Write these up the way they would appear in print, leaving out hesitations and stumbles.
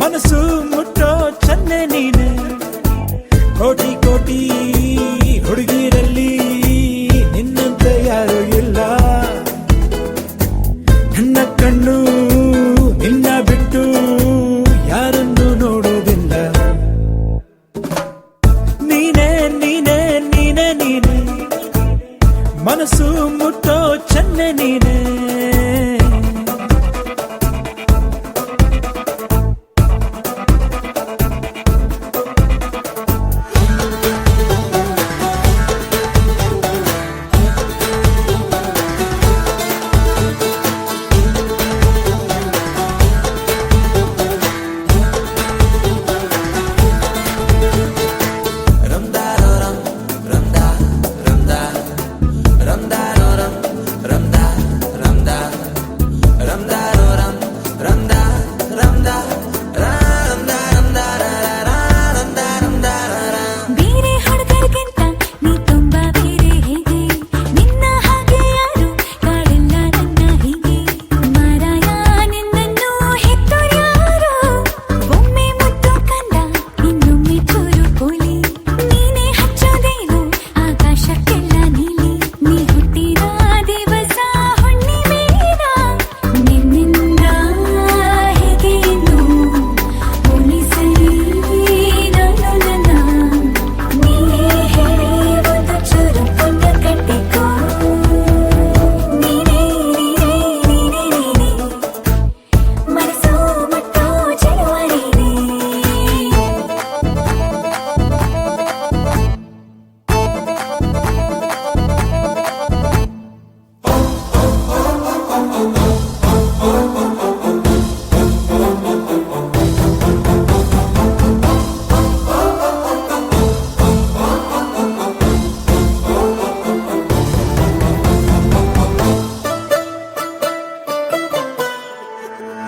ಮನಸ್ಸು ಮುಟ್ಟೋ ಚನ್ನೆ ನೀನೆ, ಕೋಟಿ ಕೋಟಿ ಹುಡುಗಿರಲ್ಲಿ ನಿನ್ನಂತೆ ಯಾರು ಇಲ್ಲ. ನನ್ನ ಕಣ್ಣು ನಿನ್ನ ಬಿಟ್ಟು ಯಾರನ್ನು ನೋಡುವುದಿಲ್ಲ. ನೀನೇ ನೀನೇ ನೀನೇ ನೀನೆ, ಮನಸ್ಸು ಮುಟ್ಟೋ ಚನ್ನೆ ನೀನೆ.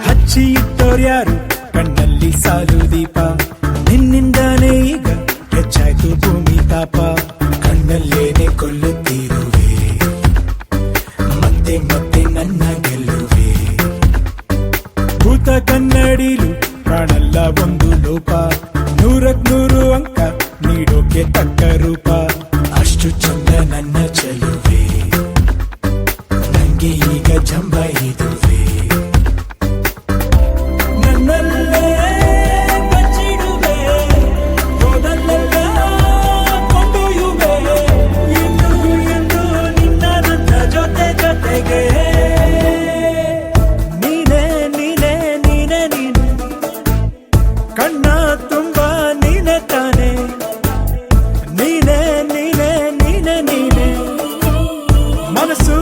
ಹಚ್ಚಿ ಇಟ್ಟೋರ್ಯಾರು ಕಣ್ಣಲ್ಲಿ ಸಾಲು ದೀಪ, ನಿನ್ನಿಂದಾನೇ ಈಗ ಹೆಚ್ಚಾಯ್ತು ಭೂಮಿ ತಾಪ. ಕಣ್ಣಲ್ಲೇನೆ ಕೊಲ್ಲುತ್ತಿರುವೆ, ಮತ್ತೆ ಮತ್ತೆ ನನ್ನ ಗೆಲ್ಲುವೆ. ಭೂತ ಕನ್ನಡಿಲು ಕಾಣಲ್ಲ ಒಂದು ಲೋಪ, 100ಕ್ಕೆ 100 ಅಂಕ ನೀಡೋಕೆ ತಕ್ಕ ರೂಪ. ಅಷ್ಟು ಚಂದ ನನ್ನ ಚೆಲುವೆ, ನಂಗೆ ಈಗ ಜಂಬ ಇದುವೆ. ಕಣ್ಣ ತುಂಬ ನೀನೆ ತಾನೆ, ನೀನೆ ನೀನೆ ನೀನೆ ನೀನೆ, ಮನಸ್ಸು